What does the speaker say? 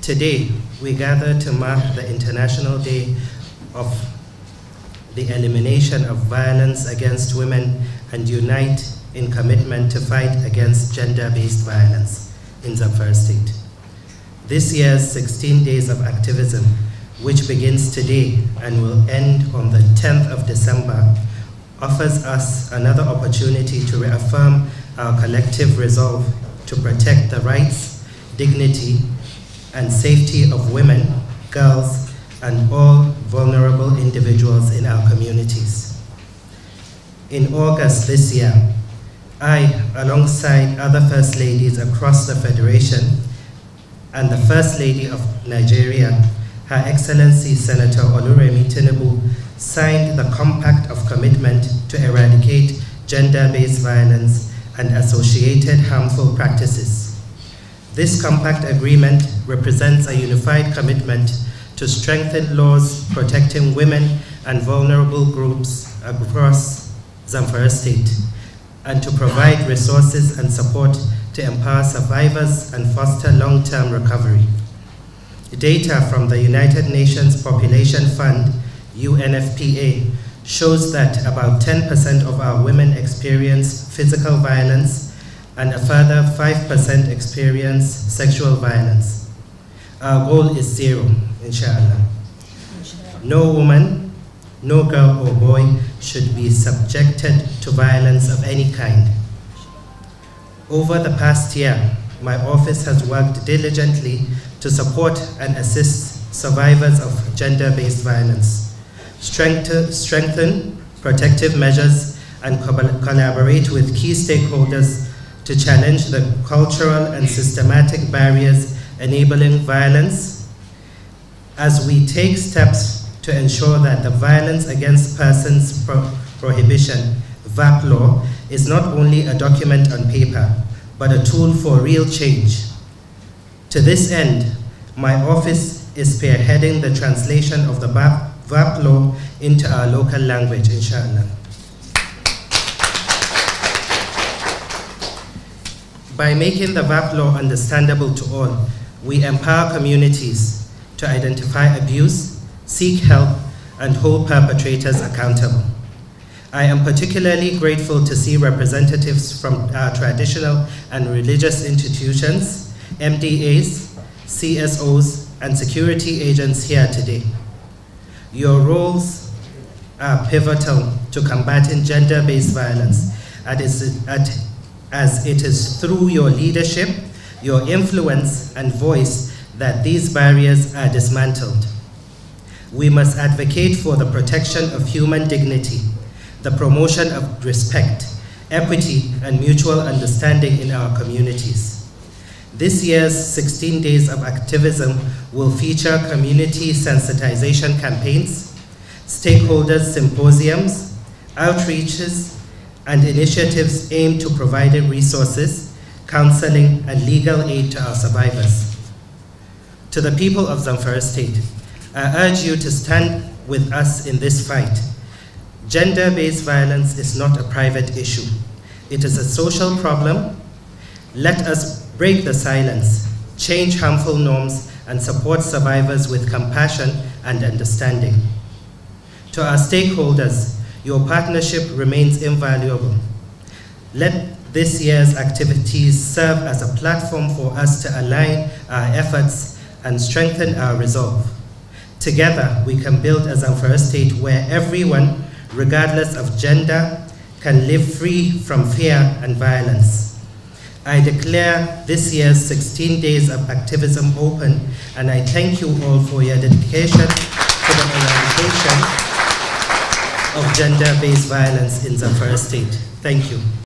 Today, we gather to mark the International Day of the Elimination of Violence Against Women and unite in commitment to fight against gender-based violence in Zamfara State. This year's 16 Days of Activism, which begins today and will end on the 10th of December, offers us another opportunity to reaffirm our collective resolve to protect the rights, dignity, and safety of women, girls, and all vulnerable individuals in our communities. In August this year, I, alongside other First Ladies across the Federation and the First Lady of Nigeria, Her Excellency Senator Oluremi Tinubu, signed the Compact of Commitment to eradicate gender-based violence and associated harmful practices. This compact agreement represents a unified commitment to strengthen laws protecting women and vulnerable groups across Zamfara State, and to provide resources and support to empower survivors and foster long-term recovery. Data from the United Nations Population Fund, UNFPA, shows that about 10% of our women experience physical violence and a further 5% experience sexual violence. Our goal is zero, inshallah. No woman, no girl or boy should be subjected to violence of any kind. Over the past year, my office has worked diligently to support and assist survivors of gender-based violence, strengthen protective measures, and collaborate with key stakeholders to challenge the cultural and systematic barriers enabling violence, as we take steps to ensure that the Violence Against Persons Prohibition, VAP Law, is not only a document on paper, but a tool for real change. To this end, my office is spearheading the translation of the VAP Law into our local language, inshallah. By making the VAP Law understandable to all, we empower communities to identify abuse, seek help, and hold perpetrators accountable. I am particularly grateful to see representatives from our traditional and religious institutions, MDAs, CSOs, and security agents here today. Your roles are pivotal to combating gender-based violence, as it is through your leadership, your influence, and voice that these barriers are dismantled. We must advocate for the protection of human dignity, the promotion of respect, equity, and mutual understanding in our communities. This year's 16 Days of Activism will feature community sensitization campaigns, stakeholders symposiums, outreaches, and initiatives aimed to provide resources, counseling, and legal aid to our survivors. To the people of Zamfara State, I urge you to stand with us in this fight. Gender-based violence is not a private issue. It is a social problem. Let us break the silence, change harmful norms, and support survivors with compassion and understanding. To our stakeholders, your partnership remains invaluable. Let this year's activities serve as a platform for us to align our efforts and strengthen our resolve. Together, we can build a Zamfara State where everyone, regardless of gender, can live free from fear and violence. I declare this year's 16 Days of Activism open, and I thank you all for your dedication to the eradication of gender-based violence in Zamfara State. Thank you.